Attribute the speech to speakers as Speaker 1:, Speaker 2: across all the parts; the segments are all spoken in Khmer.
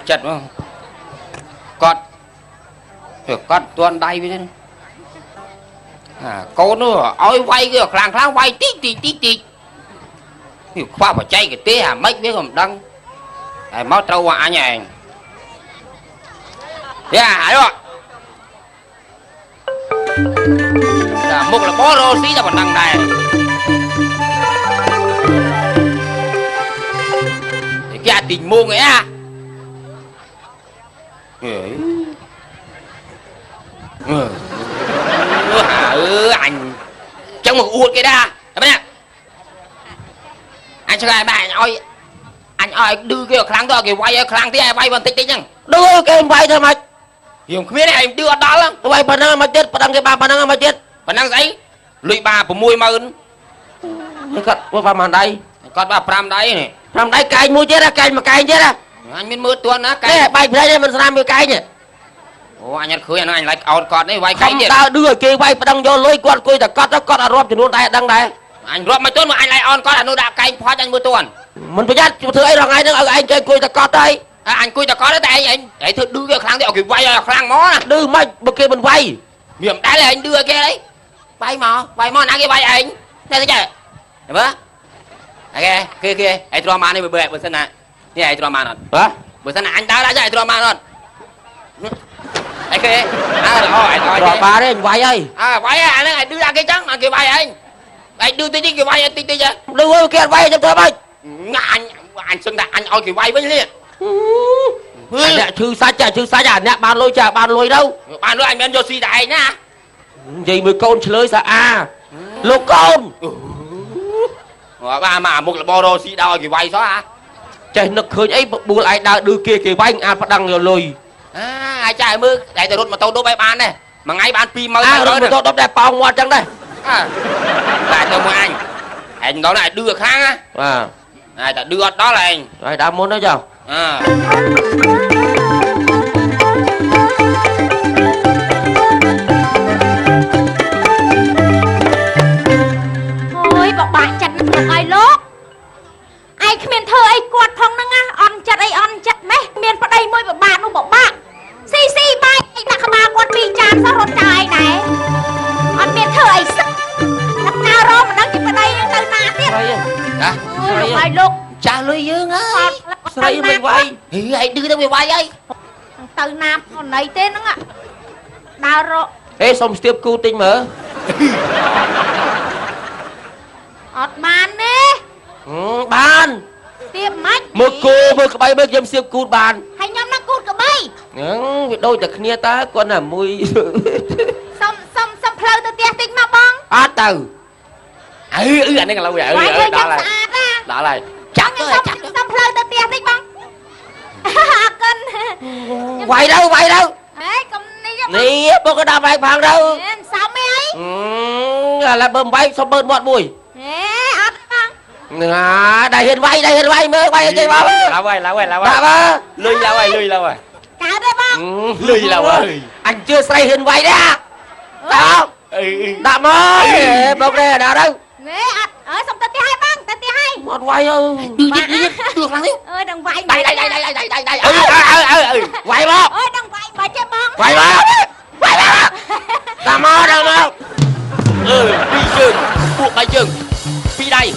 Speaker 1: chật mà con tuần đây với cô nó ôi quay cái khlang quay tí hiểu khoa phải chay cái té à mấy biết không đăng máu trâu anh này yeah rồi một là bó rô xí ra còn đăng này thì kia tình mua người à anh trong một uột cái đa anh cho bạn anh ơi đưa cái kháng thôi cái quay kháng thế quay bằng tích nhá đưa cái quay thôi mà hiểu không biết này anh đưa đó lắm quay phần năng mà chết phần năng cái ba phần năng mà chết phần năng giấy lụy bà của mùi mà ơn con vào màn đây con vào pram đấy này pram đấy cay mua chết ra cay mà cay chết ra anh biết mưa tuôn á cái bay đây mình làm cái cay nhỉ ô anh nhặt khơi anh lại con đấy quay cay chết ta đưa kia quay phần năng vô lôi con coi là con là rộp thì luôn đây đăng đây anh rộp mà tuôn mà anh lại on con là nó đã cay phó cho anh mưa tuôn mình phải dắt thưa ấy rằng anh chơi coi là con đây anh coi là con đấy tại anh để thưa đưa cái kháng thì cái quay là kháng mó nè đưa mà bực kia mình quay miệng đá là anh đưa kia đấy bay mò ăn cái bay anh đây thấy chưa được không kia ai drama này bữa bữa sân nàyนี่ไอ้ drama นั่นบริษัทอันดาวได้ใช่ไอ้ drama นั่นไอ้kiaไอ้ drama đấy anh quay ơi quay anh ấy đưa ra cái trắng mà kêu bay anh đưa tới cái bay tí chứ đưa kia bay cho tôi bay anh xưng đạt anh ơi kêu bay với liền chư sa à nè ban lôi đâu ban lôi anh bên vô suy đại nhá gì mười con chơi sa lô con ba mà một là boro xí đau kì vay xóa hả trời nó khơi ấy bù lại đã đưa kia kì vay anh phát đăng rồi lùi ai chạy mưa đại từ đốt mà tôi đốt bay ban này mà ngay ban pin mới rồi tôi đốt đẹp bong qua trắng đây lại tôi mua anh đó lại đưa khác á này ta đưa đó là anh rồi đã muốn đó chưa
Speaker 2: บอกบาดจัดนักไอ้ลูกไอ้เมียนเธอไอ้กวดพองนั่งอ่ะอ่อนจัดไหมเมียนปะไดมวยแบบบาดนู่บอกบ้าซีใบไอ้นักขบากวดปีจานสรดใจไหนอ่อนเมียนเธอไอ้สักนักดาวร้องมันนั่งกินปะไดยังตื่นมาเนี่ยไอ้ลูกจ่าเลยยืงอ่ะใส่ไปไว้ไอ้ดื้อต้องไปไว้ไอ้ตื่นน้ำคนไหนเต้นนั่งอ่ะดาวร้อง
Speaker 1: เฮ้ยส่งสเตียบกูติงเหรอ
Speaker 2: อดบานนี่
Speaker 1: บาน
Speaker 2: เตรียมมัด
Speaker 1: มือกูมือกระใบมือยำเสียบกูบาน
Speaker 2: ให้ยำนักกูกระใบ
Speaker 1: โดยจากเนี่ยตาcon là mùi
Speaker 2: xăm phơi từ tia tinh mà bong
Speaker 1: từ anh ấy là lâu vậy đó là
Speaker 2: chắc xăm phơi từ tia tinh bong cân
Speaker 1: quay đâu
Speaker 2: nè
Speaker 1: bố cái đạp này phẳng đâu
Speaker 2: sao mấy
Speaker 1: là bơm bay xong bơm bọn mùi đây hiện vay mới quay cái bao là quay lùi là quay
Speaker 2: cả đây bông
Speaker 1: lùi là quay anh chưa say hiện vay đấy à đâu đã mới bông đây nào đâu
Speaker 2: nè ở xong tên thứ hai băng tên thứ hai
Speaker 1: một quay ơi được lắm
Speaker 2: ơi đừng vay
Speaker 1: đây quay bông
Speaker 2: ơi đừng vay mà chơi bông
Speaker 1: quay bông đã mới đâu đi chừng buộc bay chừng đi đây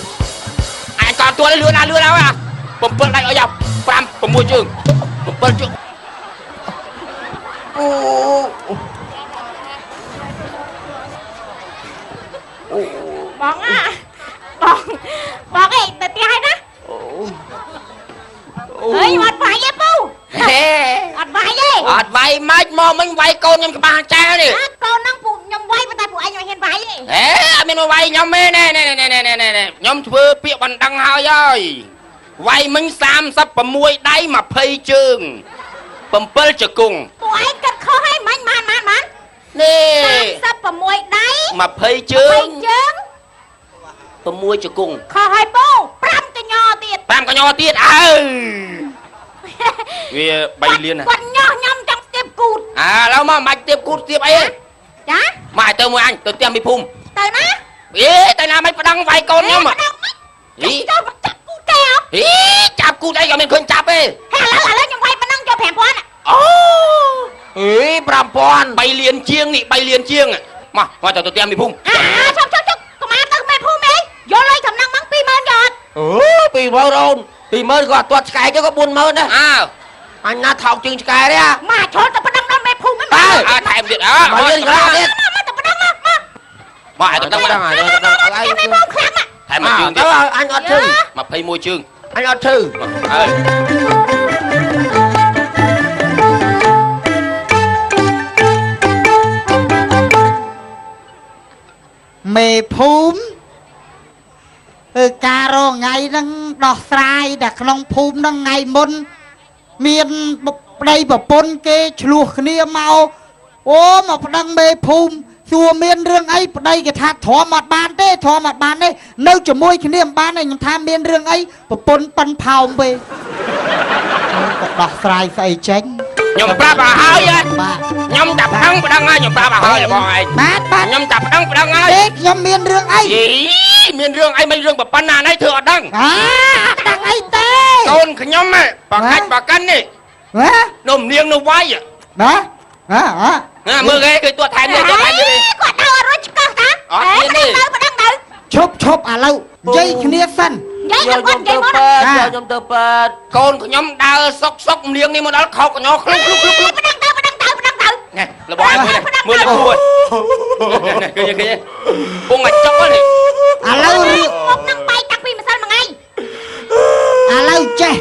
Speaker 1: anh còn tôi lừa nào àผมเปิดอะไรเอาอย่าฟังผมมวยจึงผมเปิดจึง
Speaker 2: bong á bong ấy tên thứ hai đó ơi ọt vay vậy bu ọt vay vậy
Speaker 1: ọt vay mấy mò mình vay con nhom cái bà cha đi
Speaker 2: con năng phụ nhom vay mà tay phụ anh hiện vay vậy
Speaker 1: mình vay nhom nè nhom vừa bịa bằng đăng hai ơi vay mình xăm sắp bầm môi đáy mà phê trường bầm bơ cho cùng
Speaker 2: phụ anh cất khó hay man
Speaker 1: nè
Speaker 2: sắp bầm môi đáy
Speaker 1: mà phê trường bầm môi cho cùng
Speaker 2: khó hay bu pram cái nho tiệt
Speaker 1: vì bay liên à
Speaker 2: quần nho nhom trong tiệp cụt
Speaker 1: lâu mà mạch tiệp cụt tiệp ấy
Speaker 2: chả
Speaker 1: mày tao mời anh tôi tiêm bị phum
Speaker 2: tao ná
Speaker 1: tao làm mấy đăng vay con nhau mà
Speaker 2: chắp cụt kèo
Speaker 1: chắp cụt đây rồi mình khuyên chắp ấy
Speaker 2: hay là nhom vay mà năng cho
Speaker 1: 5,000 3លានជាងនេះ3លានជាងមកទៅទៀមមីភូមិ
Speaker 2: ឈប់កុំអាទៅមេភូមិអីយកលុយចំណាំងមក 20000 យក
Speaker 1: អូយ20000រូន20000ក៏អត់ទាត់ឆ្កែទៅក៏40000ដែរអញណាថោកជាងឆ្កែទេ
Speaker 2: មកចូលទៅប៉ណ្ណឹងដល់មេភូមិ
Speaker 1: ថែមទៀតមកយើងខ្លះទៀត
Speaker 2: មកទៅប៉ណ្ណឹងមក
Speaker 1: ឲ្យទៅប៉ណ្ណឹងឲ្យ
Speaker 2: មេភូមិខ្លាំង
Speaker 1: ថែមមួយជើងទៀតអញអត់ឈឺ21ជើងអញអត់ឈឺ
Speaker 3: មេភូមិការរងថ្ងៃហ្នឹងដោះស្រាយតែក្នុងភូមិហ្នឹងថ្ងៃមុនមានប្តីប្រពន្ធគេឆ្លោះគ្នាមកអូមកប្តឹងមេភូមិសួរមានរឿងអីប្តីគេថាធំអត់បានទេនៅជាមួយគ្នាមិនបានទេខ្ញុំថាមានរឿងអីប្រពន្ធប៉ិនផោមពេកក៏ដោះស្រាយស្អីចេញ
Speaker 1: ខ្ញុំប្រាប់ឲ្យហើយខ្ញុំចាប់ប្តឹងហើយខ្ញុំប្រាប់ឲ្យហើយបងឯង
Speaker 3: បាទ
Speaker 1: ខ្ញុំចាប់ប្តឹងហើយ
Speaker 3: ខ្ញុំមានរឿងអី
Speaker 1: មានរឿងអីមិនរឿងប្រប៉ុណ្ណានេះធ្វើអត់ដឹង
Speaker 3: ដឹងអីទេ
Speaker 1: កូនខ្ញុំបកាច់បកាន់នេះនំនាងនៅវាយ
Speaker 3: ណា
Speaker 1: មើលគេគឺទួតថែមនេះ
Speaker 2: គាត់ទៅអត់រួចឆ្កឹះតា
Speaker 1: អត់មានទេ
Speaker 2: ប៉ណ្ណឹងទៅ
Speaker 3: ឈប់ឥឡូវនិយាយគ្នាសិន
Speaker 2: យកខ្ញុំទៅពេទ្
Speaker 1: យកូនខ្ញុំដើរសុកនាងនេះមកដល់ខោកកញ្ញោខ្លួន
Speaker 2: ប៉ណ្ណឹងទៅ
Speaker 1: ណែរបស់ឯងមើលលើគួរគេពងអាចចុកនេះ
Speaker 3: ឥឡូវ
Speaker 2: មកនឹងបែកតាំងពីម្សិលមួយថ្ងៃ
Speaker 3: ឥឡូវចេះ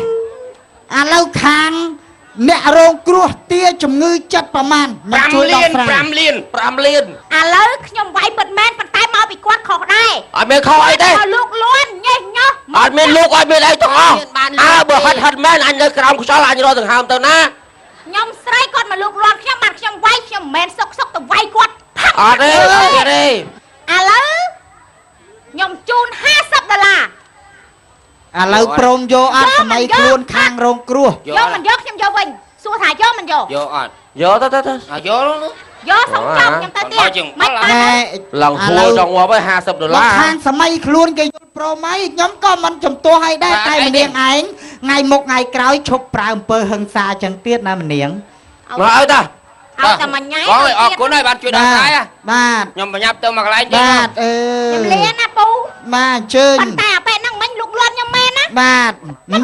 Speaker 3: ឥឡូវខាងអ្នករងគ្រោះទាជំងឺចិត្តប្រមាណ
Speaker 1: 5លាន
Speaker 2: ឥឡូវខ្ញុំវាយពិតមែនប៉ុន្តែមកពីគាត់ខុសដែរ
Speaker 1: អត់មានខុសអីទេ
Speaker 2: លោកលួនញេះញោះ
Speaker 1: អត់មានលោកអត់មានអីទាំងអស់បើហិតមែនអញនៅក្រោមខ្យល់អញរកដង្ហើមទៅណា
Speaker 2: ខ្ញុំស្រីគាត់មកលោកលួនខ្ញុំបានខ្ញុំវាយខ្ញុំមិនមែនសុកទៅវាយគាត់
Speaker 1: អត់ទេ
Speaker 2: ឥឡូវខ្ញុំជូន$50
Speaker 3: ឥឡូវព្រមយកអត់សម័យខ្លួនខាងរងគ្រោះ
Speaker 2: យកមិនយកខ្ញុំយកវិញសួរថាយកមិនយក
Speaker 1: អត់យកទៅយក
Speaker 2: សុំចាំខ្ញុំទៅទៀត
Speaker 1: មិនឡើងធួចង់ងាប់ហើយ$50
Speaker 3: ខាងសម័យខ្លួនគេយល់ព្រមហើយខ្ញុំក៏មិនចំទាស់ឲ្យដែរតែម្នាងឯងថ្ងៃមុខថ្ងៃក្រោយឈប់ប្រើអំពើហិង្សាចឹងទៀតណាម្នាង
Speaker 1: មកឲ្យតា
Speaker 2: ឲ្យតែមួយញ៉ៃ
Speaker 1: បងអរគុណហើយបានជួយដល់ថ្ងៃ
Speaker 3: បាទ
Speaker 1: ខ្ញុំបញ្ញាប់ទៅមកកន្លែង
Speaker 3: ទៀតបាទ
Speaker 2: ខ្ញុំលៀនណាពូ
Speaker 3: បាទអញ្ជើញ
Speaker 2: ប៉ុន្តែអាពេលហ្នឹងមិញលោកលួនខ្ញុំមែនណា
Speaker 3: បាទនាង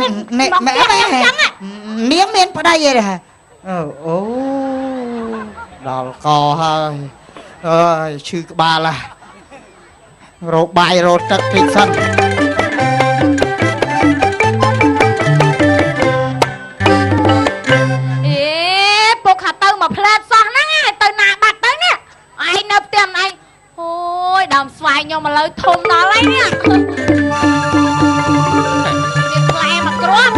Speaker 3: មានប្តីអីទេអូដល់កហើយអើយឈឺក្បាលរោបាយរោទឹកតិចសិន
Speaker 2: ពុកខាទៅមកផ្លែតសោះហ្នឹងឯងទៅណាបាត់ទៅនេះឯងនៅផ្ទះឯងអូយដើមស្វាយខ្ញុំឥឡូវធំដល់ហើយនេះមានផ្លែមកគ្រាប់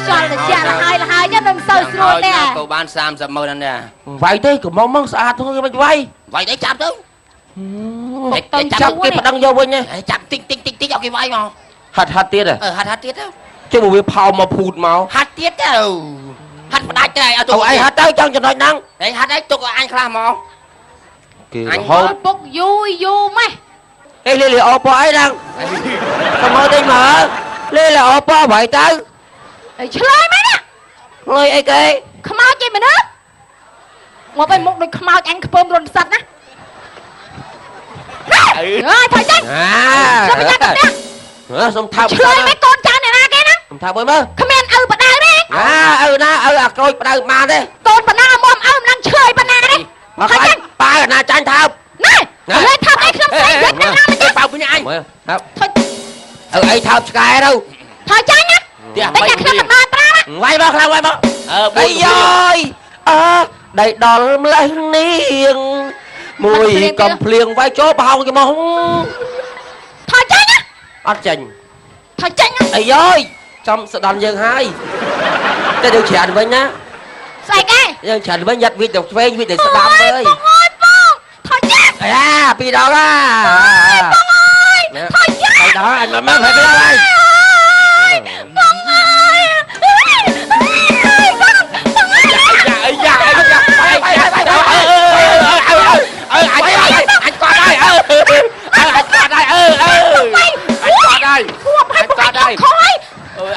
Speaker 2: ចោលទៅជាលហើយទៅមិនសូវស្រួលទេ
Speaker 1: ក៏បាន300000ដែរវាយទេកុំមកស្អាតthôiមិនវាយទេចាប់ទៅចាប់គេប្តឹងយកវិញចាប់តិចឲ្យគេវាយមកហាត់ទៀតហាត់ទៀតទៅជិះមកវាផោមកភូតមកហាត់ទៀតទៅហាត់ផ្ដាច់ទៅឲ្យទៅអីហាត់ទៅចង់ចំណុចហ្នឹងហាត់ឲ្យទុកឲ្យអញខ្លះមក
Speaker 2: គេរហូតពុកយូរម៉េះ
Speaker 1: លេអូប៉អីហ្នឹងទៅមើលតិចមើលលេអូប៉អ្វីទៅ
Speaker 2: ឆ្លើយមែនណា
Speaker 1: ឆ្លើយអីគេ
Speaker 2: ខ្មោចឯមនុស្សមកទៅមុខដូចខ្មោចអញខ្ពើមរុនផ្សិតណាថយចេញ
Speaker 1: សុំថា
Speaker 2: ឆ្លើយមិនកូនចៅអ្នកណាគេណា
Speaker 1: សុំថាមើល
Speaker 2: គ្មានឪបដៅទេ
Speaker 1: ឪណាឪអាក្រូចបដៅបានទេ
Speaker 2: កូនបណ្ណាមុំឪមិនដឹងឆ្លើយបណ្ណាទេ
Speaker 1: ថយចេញប៉ាកណាចាញ់ថើប
Speaker 2: ណែលេថើបអីខ្ញុំស្រីយត់ណាមិនទេ
Speaker 1: ប៉ាវិញអញថើបអីថើបឆ្កែទៅ
Speaker 2: ថយចេញណាតែខ្ញុំទៅដល់ត្រា
Speaker 1: វាយមកខ្លាំងវាយមកអីយោយដៃដល់ម្លេះនាងមួយកំភ្លៀងវាយចូលប្រហោងគេមក
Speaker 2: ថយចេញណា
Speaker 1: អត់ចេញ
Speaker 2: ថយចេញ
Speaker 1: អីយោយចំស្ដាន់យើងហើយតែយើងច្រានវិញណា
Speaker 2: ស្អីគេ
Speaker 1: យើងច្រានវិញយ៉ាត់វិចទៅឆ្វេងវិចទៅស្ដាំអើយ
Speaker 2: បងអើយបងថយចេញ
Speaker 1: ពីរដង
Speaker 2: បងអើយថយចេញ
Speaker 1: ពីរដងអញមកពីរដងហើយ
Speaker 2: បងអើយ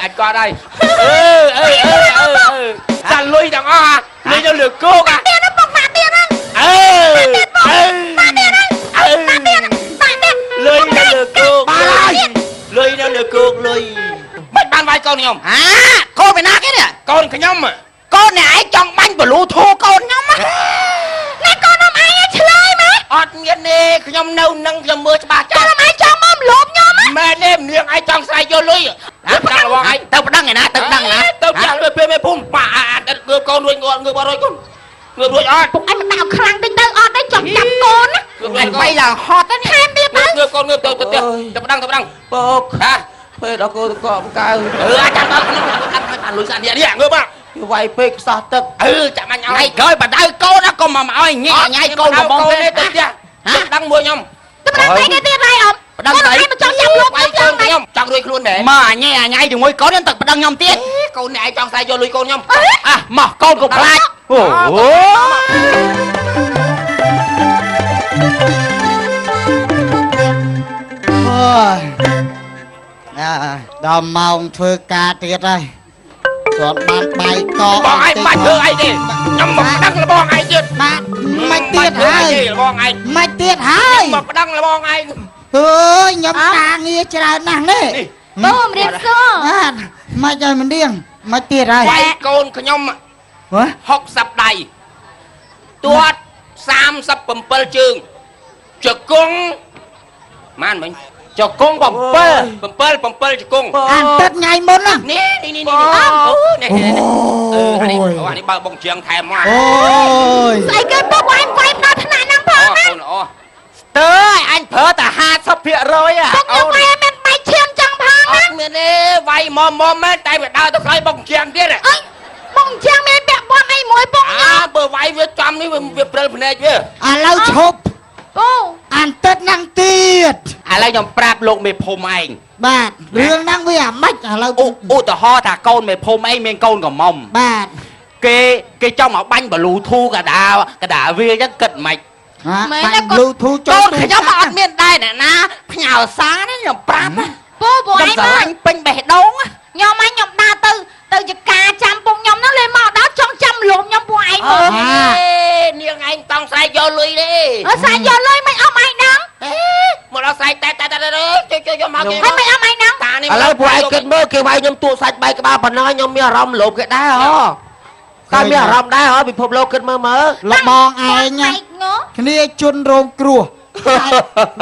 Speaker 1: អញគាត់ហើយចាលុយទាំងអស់លេងទៅលើគ ខ្ញុំ
Speaker 4: កូនអ្នកឯងចង់បាញ់បលូធូកូនខ្ញុំ
Speaker 2: ណែកូននំឯងឆ្លើយម៉េច
Speaker 1: អត់មានទេខ្ញុំនៅនឹងខ្ញុំមើលច្បាស់
Speaker 2: កូ
Speaker 1: ចា
Speaker 2: ននំឯងចង់មកលោបខ្ញុំ
Speaker 1: មែនទេនាងឯងចង់ស្រែកយកលុយប្តឹងរបស់ឯង
Speaker 4: ទៅប្តឹងឯណាទៅប្តឹងណា
Speaker 1: ទៅចាស់លុយពេលមេភូមិប៉ាអត់ងើបកូនរួចងើបរួចកូនងើបរួចអត់
Speaker 2: ពុកឯងមិនដាក់ខ្លាំងតិចទៅអត់ទេចង់ចាប់កូនណា
Speaker 1: ងើប
Speaker 4: បីឡើងហត់
Speaker 2: ថែមទៀតទៅ
Speaker 1: ងើបកូនងើបទៅផ្ទះទៅប្តឹង
Speaker 4: ពុក
Speaker 1: ហា
Speaker 4: ពេលដល់កូនកកកៅ
Speaker 1: អាចចាំដល់ខ្ញុំដាក់លុយស្អាតនេះងើប
Speaker 4: វាយពេកខ្សោះទឹក
Speaker 1: ចាំអញឲ្យ
Speaker 4: ថ្ងៃក្រោយបដៅកូនកុំមកឲ្យញ៉ៃញ៉ៃកូនកំបង
Speaker 1: ទេទៅផ្ទះប្តឹងមួយខ្ញុំ
Speaker 2: ទៅប្តឹងស្អីគេទៀតហើយអ៊ំ
Speaker 4: ប្តឹងស្អី
Speaker 2: មិនចង់ចាប់លោក
Speaker 1: វាយ
Speaker 2: ខ្ញុំ
Speaker 1: កូ
Speaker 2: យ៉ាង
Speaker 1: ន
Speaker 2: ម៉េច
Speaker 1: ខ្ញុំចង់រួចខ្លួនដែរ
Speaker 4: មកញ៉ៃញ៉ៃជាមួយកូននឹងទឹកប្តឹងខ្ញុំទៀត
Speaker 1: កូនអ្នកឯងចង់ស្រែកយកលុយកូនខ្ញុំ
Speaker 4: មកកូនកុំខ្លាចអូ
Speaker 3: ដល់ម៉ោងធ្វើការទៀតហើយគាត់បានបាយកក
Speaker 1: បងឯងបាច់ធ្វើអីទេខ្ញុំមកប្តឹងលបងឯងទៀត
Speaker 3: បាទមិនទៀតហើយ
Speaker 1: លបងឯង
Speaker 3: មិនទៀតហើយ
Speaker 1: មកប្តឹងលបងឯង
Speaker 3: អើយខ្ញុំការងារច្រើនណាស់នេះ
Speaker 2: បូមរៀបសួរ
Speaker 3: បាទមិនឲ្យមិនដៀងមិនទៀតហើយ
Speaker 1: វាយកូនខ្ញុំ
Speaker 3: ហ៎
Speaker 1: 60ដៃទាត់37ជើងជង្គង់ម៉ានមិញ
Speaker 4: ចកង7
Speaker 1: 7ជង្គង់
Speaker 3: អានទឹកថ្ងៃមុនណា
Speaker 1: នេះនេះអូនេះនេះបើបងជាងថែមមក
Speaker 3: អូយ
Speaker 2: ស្អីគេពុកឯងវាយដល់ថ្នាក់ហ្នឹងផង
Speaker 1: អូ
Speaker 2: ណា
Speaker 1: កូនល្អ
Speaker 4: ស្ទើរអញប្រើតែ50%អា
Speaker 2: ពុកខ្ញុំវាយមានបែកឈាមចឹងផង
Speaker 1: អ
Speaker 2: ណា
Speaker 1: ត់មានទេវាយមុំមែនតែវាដើរទៅខ្លាយបងជាងទៀត
Speaker 2: អើយបងចឹងមានពាក់ព័ន្ធអីមួយពុកខ្ញុំ
Speaker 1: បើវាយវាចំនេះវាព្រិលភ្នែកវា
Speaker 3: ឥឡូវឈប់
Speaker 2: អូ
Speaker 3: អានទឹកហ្នឹងទៀត
Speaker 4: ឥឡូវខ្ញុំប្រាប់លោកមេភូមិឯង
Speaker 3: បាទរឿងហ្នឹងវាអាម៉េចឥឡូវ
Speaker 4: ឧទាហរណ៍ថាកូនមេភូមិឯងមានកូនកំមុំ
Speaker 3: បាទ
Speaker 4: គេចង់មកបាញ់បលូធូកដាវាអញ្ចឹងគិតមិន
Speaker 3: បាញ់ Bluetooth
Speaker 4: កូនខ្ញុំអត់មានដែរអ្នកណាផ្ញើសារនេះខ្ញុំប្រាប់
Speaker 2: ពូពូឯង
Speaker 4: ខ្ញុំស្រឡាញ់ពេញបេះដូង
Speaker 2: ខ្ញុំឯងខ្ញុំដើរទៅចការចាំពុកខ្ញុំហ្នឹងលេមកដល់ចង់ចាំលោកខ្ញុំពួកឯងមើល
Speaker 1: នាងឯងតង់ស្រែកយកលុយទេ
Speaker 2: អើសាច់យកលុយមិនអស់ឯងដឹង
Speaker 1: មកដល់ស្រែកតែជួយយកមកគេ
Speaker 2: ហើយមិនអស់ឯងដឹង
Speaker 1: តានេះ
Speaker 4: ឥឡូវពួកឯងគិតមើលគេវាយខ្ញុំទួសាច់បែកក្បាលប៉ុណ្ណឹងខ្ញុំមានអារម្មណ៍លោភគេដែរហ៎តែមានអារម្មណ៍ដែរហ៎ពិភពលោកគិតមើល
Speaker 3: លបងឯង
Speaker 2: ឯងង
Speaker 3: គ្នាជន់រងគ្រោះ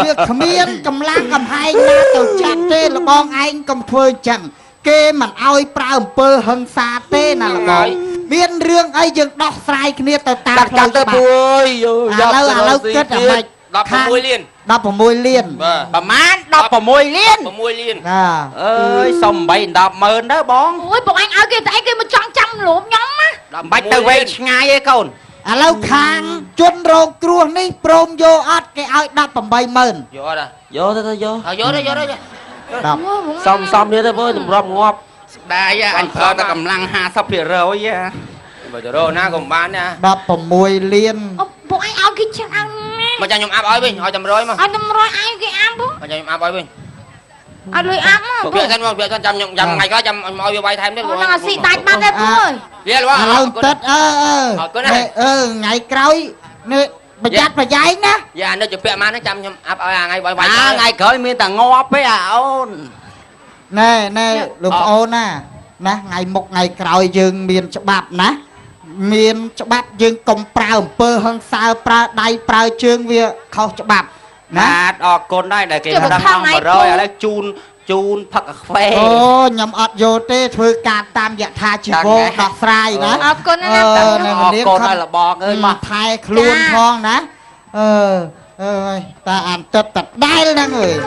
Speaker 3: វាគ្មានកម្លាំងកំហែងណាទៅចាត់ទេលបងឯងកុំធ្វើអញ្ចឹងគេមិនអោយប្រើអំពើហិង្សាទេណាលបងមានរឿងអីយើងដោះស្រាយគ្នាទៅតាមផ្លូវច្បាប់
Speaker 4: អើយ
Speaker 3: ឥឡូវគិតអាម៉េច
Speaker 1: 16លាន
Speaker 3: 16លាន
Speaker 1: បាទ
Speaker 4: ប្រហែល16លាន
Speaker 1: 6លាន
Speaker 3: ណា
Speaker 4: អើយសុំ8 10ម៉ឺនទៅបង
Speaker 2: អូយពួកឯងឲ្យគេស្អីគេមកចង់ចាំលោកខ្ញុំណា
Speaker 4: មិនបាច់ទៅវែងឆ្ងាយទេកូន
Speaker 3: ឥឡូវខាងជន់រងគ្រោះនេះព្រមយកអត់គេឲ្យ180000
Speaker 1: យកតា
Speaker 4: យកទៅយក
Speaker 1: យកទៅ
Speaker 4: សំនេះទៅមើលតម្រាប់ងាប់
Speaker 1: ស្ដាយ
Speaker 4: អញប្រើតែកម្លាំង50%ហ៎
Speaker 1: បើទៅរកណាក៏មិនបានណា
Speaker 3: 16លាន
Speaker 2: អូពួកឯងឲ្យគេច្រើន
Speaker 1: មកចាំខ្ញុំអាប់ឲ្យវិញឲ្យតែ100មក
Speaker 2: ឲ្យតម្រុយឯងគេអាប់
Speaker 1: មកចាំខ្ញុំអាប់ឲ្យវិញ
Speaker 2: ឲ្យលុយអាប់មក
Speaker 1: ពួកវាសិនមកវាសិនចាំខ្ញុំចាំថ្ងៃក្រោយចាំឲ្យវាវាយថែមទៀត
Speaker 2: អូនអាស៊ីដាច់បាត់ទេពូអើយ
Speaker 1: វាលបង
Speaker 3: ឥឡូវទឹកថ្ងៃក្រោយនេះប្រយ័ត្នប្រយែងណា
Speaker 1: យ៉ានៅជាពាក់ម៉ានចាំខ្ញុំអាប់ឲ្យថ្ងៃវាយ
Speaker 4: ថ្ងៃក្រោយមានតែងាប់ទេអាអូន
Speaker 3: ណែលោកប្អូនណាថ្ងៃមុខថ្ងៃក្រោយយើងមានច្បាប់ណាមានច្បាប់យើងកុំប្រើអំពើហិង្សាប្រើដៃប្រើជើងវាខុសច្បាប់ណា
Speaker 4: បាទអរគុណដែរដែលគេដឹងអង្គ100ឥឡូវជូនផឹកកាហ្វេ
Speaker 3: អូខ្ញុំអត់យកទេធ្វើការតាមយថាជីវរដោះស្រាយណា
Speaker 2: អរគុណណាស់
Speaker 4: អរគុណដល់លបងអើយ
Speaker 3: មកថែខ្លួនផងណាអើយតាអានទឹកតដែលហ្នឹងអើយ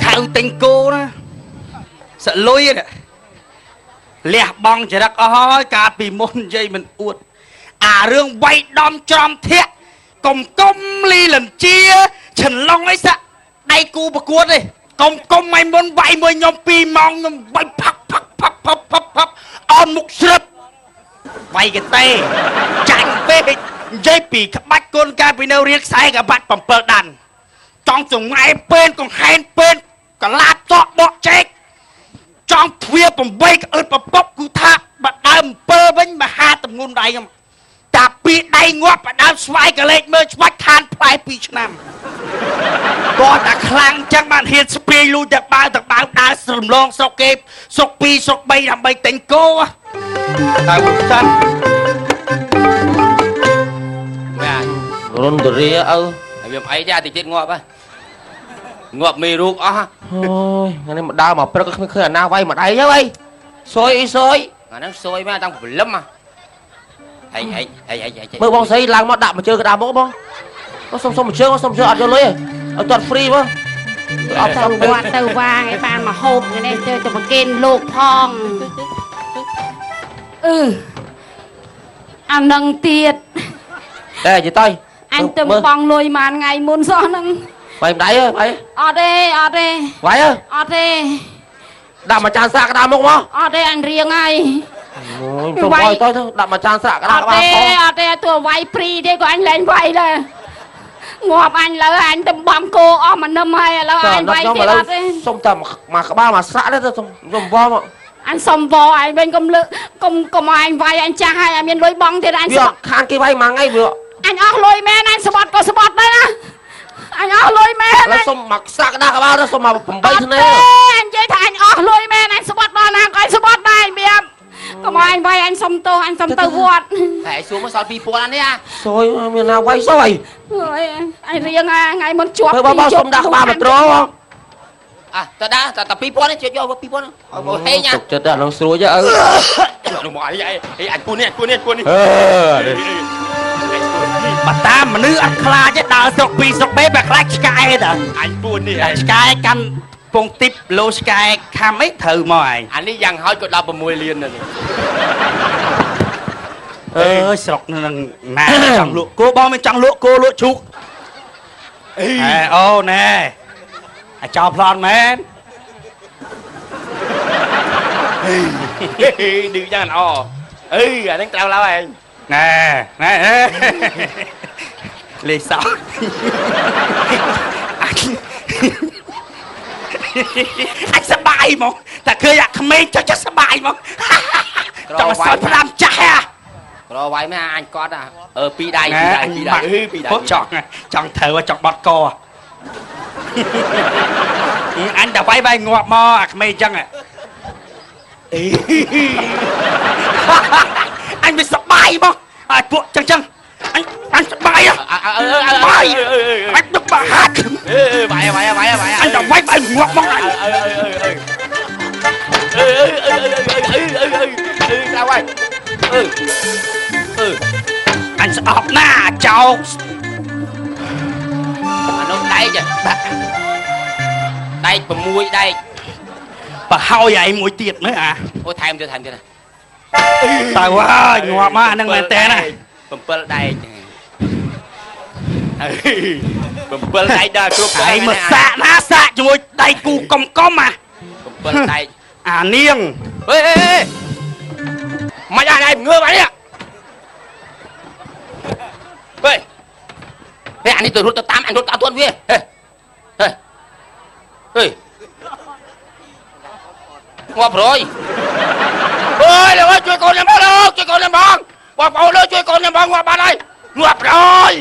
Speaker 4: ខៅទិញគោណាសក់លុយលះបងចរិតអស់ហើយកាលពីមុននិយាយមិនអួតអារឿងវាយដំច្រំធាក់កុំលីលន្ជាឆន្លងអីសាក់ដៃគូប្រកួតទេកុំឲ្យមុនវាយមួយខ្ញុំ2ម៉ោងខ្ញុំវាយផាក់អនមុខស្រិបវាយកទេចាញ់ពេកនិយាយពីក្បាច់គុនកាលពីនៅរៀនខ្សែក្បាច់7ដានចង់ចង្អែពេនកង្ហែនពេកកលាបតក់បកចេកចង់ទ្វា8ក្អឹតប្រពប់គឺថាបើដើម7វិញមហាតំងុនដៃខ្ញុំ តាពីដៃងាប់បដើមស្វាយកលេចមើលច្បាច់ឋានផ្លែ2ឆ្នាំគាត់តែខ្លាំងចឹងបានហ៊ានស្ពាយលួចទៅបាវដើរស្រំឡងស្រុកគេស្រុក2ស្រុក3ដើម្បីទិញគោតែមួយសិន
Speaker 1: បាទរុនតរាឪហើយវាអីទេអាតិចទៀតងាប់ហ៎ងាប់មេរូបអស់អូយថ្ងៃនេះមកដើរមកព្រឹកគ្មានឃើញអាណាវាយមកដៃទៅអីសុយអាហ្នឹងសុយមកតាំងព្រលឹមហីមើលបងស្រីឡើងមកដាក់មកជើងក្តារមកបងសុំមកជើងអត់យកលុយឲ្យទាត់ហ្វ្រីបង
Speaker 2: អត់ទៅវត្តទៅវាងឲ្យបានមកហូបនេះទៅប្រគេនលោកផងអានឹងទៀត
Speaker 1: តែយីតើ
Speaker 2: អញទៅបងលុយមួយថ្ងៃមុនសោះហ្នឹង
Speaker 1: បាយម្ដាយអើបាយ
Speaker 2: អត់ទេ
Speaker 1: បាយអើ
Speaker 2: អត់ទេ
Speaker 1: ដាក់មកចានស្រាក់ក្តារមកមក
Speaker 2: អត់ទេអញរៀងហើយ
Speaker 1: អូយទៅបាយទៅដាក់មកចានស្រាក់ក្តារក្បាល
Speaker 2: អត់ទេទោះវាយព្រីទេក៏អញលែងវាយដែរងាប់អញលើអញទៅបំគោអស់មកនឹមហើយឥឡូវអញវាយទៀតអត់ទេ
Speaker 1: សុំតែមកក្បាលមកស្រាក់ទេសុំវល់មក
Speaker 2: អញសុំវល់អញវិញកុំលើកុំអញវាយអញចាស់ហើយអញមានលុយបងទៀតអញ
Speaker 1: វាខានគេវាយមួយថ្ងៃវា
Speaker 2: អញអស់លុយមែនអញស្បត់ក៏ស្បត់ដែរណាអញអស់លុយមែន
Speaker 1: ហើយសុំមកស្រាក់ក្តារក្បាលទៅសុំមក8ថ្ងៃ
Speaker 2: អញនិយាយថាអញអស់លុយមែនអញស្បត់ដល់ណាក៏អញស្បត់ដែរមានកុំអញវាយអញសុំទោសអញសុំទៅវត្ត
Speaker 1: តែសួរមកសល់2000អានេះសុយមានណាវាយសុយ
Speaker 2: អើយអញរៀងថ្ងៃមុនជាប់
Speaker 1: បងសុំដាក់ក្បាលមកត្រង់តើដាក់តែ2000នេះជួយយក2000ឲ្យមកហេញទុកចិត្តអានោះស្រួយអើនោះមកអីអញគូនេះ
Speaker 4: បើតាមមនុស្សអត់ខ្លាចទេដើរស្រុក2ស្រុក3បើខ្លាចឆ្កែតើ
Speaker 1: អញពួននេះ
Speaker 4: ឆ្កែកាន់ពងទីបលោឆ្កែខំអីត្រូវមកឯង
Speaker 1: អានេះយ៉ាងហោចក៏16លានដែរ
Speaker 4: ស្រុកនឹងណាចង់លក់គោបងមិនចង់លក់គោលក់ឈូកអូណែអាចោប្លន់មែន
Speaker 1: ឌឺយ៉ាងល្អអាហ្នឹងត្រូវឡើយឯង
Speaker 4: ណែលេសោអាចសបាយមកតែឃើញអាក្មេងចុះសបាយមកចង់សល់5ចាស់
Speaker 1: ក្រវាយមែនអញកត់2ដៃ
Speaker 4: ចង់ត្រូវចង់បត់កអញតែវាយងាប់មកអាក្មេងអញ្ចឹងអញវាសបាយមកឲ្យពួកចឹងអញសបាយអញទឹកបាហាត់
Speaker 1: វាយ
Speaker 4: អញតែវាយងាប់មកអញ
Speaker 1: ដល់ហើយ
Speaker 4: អញស្អប់ណាចោក
Speaker 1: អានោះដែកដាក់ដែក6ដែក
Speaker 4: បើហើយឯងមួយទៀតមើល
Speaker 1: អូថែមទៀត
Speaker 4: តើហើយងាប់មកអានឹងមែនតើណា
Speaker 1: 7ដែក7ដែកដល់គ្រប់
Speaker 4: ឯងមកសាក់ណាសាក់ជាមួយដៃគូកំ
Speaker 1: 7ដែក
Speaker 4: អានាង
Speaker 1: មិនអានេះងើបអានេះអានេះទៅរត់ទៅតាមអញរត់តាមទាន់វាងាប់rồiលោកជួយកូនខ្ញុំបងជួយកូនខ្ញុំបងបងប្អូនលើជួយកូនខ្ញុំបងងាប់បាត់ហើយងាប់rồi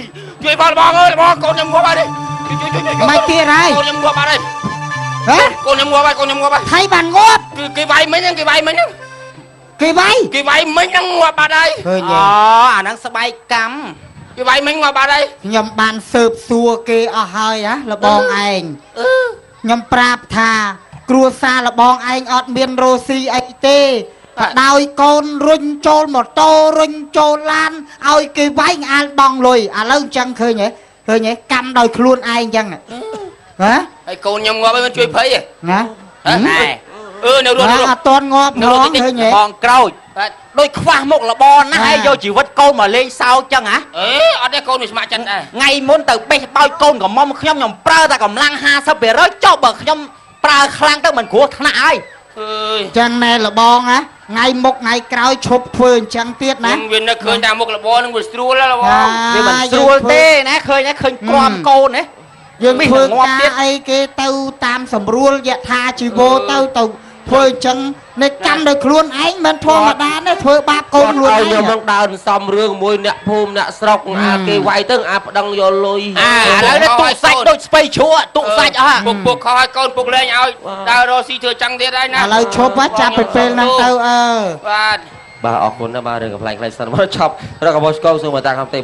Speaker 1: ជួយបងអើយបងកូនខ្ញុំងាប់បាត់ហើយ
Speaker 3: មិនទៀតហើយក
Speaker 1: ូនខ្ញុំងាប់បាត់ហើយកូនខ្ញុំងាប់ហើយ
Speaker 3: ថៃបានងាប់
Speaker 1: គេវាយមិញហ្នឹងគេវាយមិញហ្នឹងងាប់បាត់ហើយ
Speaker 4: អាហ្នឹងស្បែកកម្ម
Speaker 1: គេវាយមិញងាប់បាត់ហើយ
Speaker 3: ខ្ញុំបានស៊ើបសួរគេអស់ហើយណាលបងឯងខ្ញុំប្រាប់ថាគ្រួសារលបងឯងអត់មានរ៉ូស៊ីអីទេក៏ដោយកូនរុញចូលម៉ូតូរុញចូលឡានឲ្យគេវាយអាលបងលុយឥឡូវអញ្ចឹងឃើញហ៎កម្មដោយខ្លួនឯងអញ្ចឹងហ៎
Speaker 1: ហើយកូនខ្ញុំងាប់ហើយមិនជួយភ័យទេ
Speaker 3: ណា
Speaker 1: នៅរត់
Speaker 3: អត់តន់ងាប់ហ្មងឃើញហ៎
Speaker 4: បងក្រោយដូចខ្វះមុខលបងណាហើយយកជីវិតកូនមកលេងសើចចឹងហ៎
Speaker 1: អត់ទេកូនវាស្ម័គ្រចិត្តដែរ
Speaker 4: ថ្ងៃមុនទៅបេះបោចកូនកំមុំខ្ញុំប្រើតែកម្លាំង50%ចុះបើខ្ញុំប្រើខ្លាំងទៅមិនគ្រោះថ្នាក់ហើយ
Speaker 3: ចឹងណែលបងណាថ្ងៃមុខថ្ងៃក្រោយឈប់ធ្វើអញ្ចឹងទៀតណា
Speaker 1: ខ្ញុំវានឹកឃើញថាមុខលបងនឹងវាស្រួលលបង
Speaker 4: វាមិនស្រួលទេណាឃើញគ្រាំកូនណា
Speaker 3: យើងធ្វើការអីគេទៅតាមសម្រួលយថាជីវោទៅ ធ្វើអញ្ចឹងនៃកម្មដោយខ្លួនឯងមិនធម្មតាទេធ្វើបាបកូនខ្លួនឯង
Speaker 1: ខ្ញុំនឹងដើរសំរឿងមួយអ្នកភូមិអ្នកស្រុកអាគេវាយទៅអាប្តឹងយកលុយ
Speaker 4: ឥឡូវនេះទុកសាច់ដូចស្ពៃឈួរទុកសាច់អស់ពុកខឲ្យកូនពុកលេងឲ្យដើររកស៊ីធ្វើចឹងទៀតហើយណា
Speaker 3: ឥឡូវឈប់ចាប់ទៅពេលហ្នឹងទៅ
Speaker 4: បាទ
Speaker 1: បាទអរគុណណាស់បាទរឿងកំ pl ែងខ្លាញ់សិនមកឆប់រកកបោស្គមសូមមកតាំងតាមទេ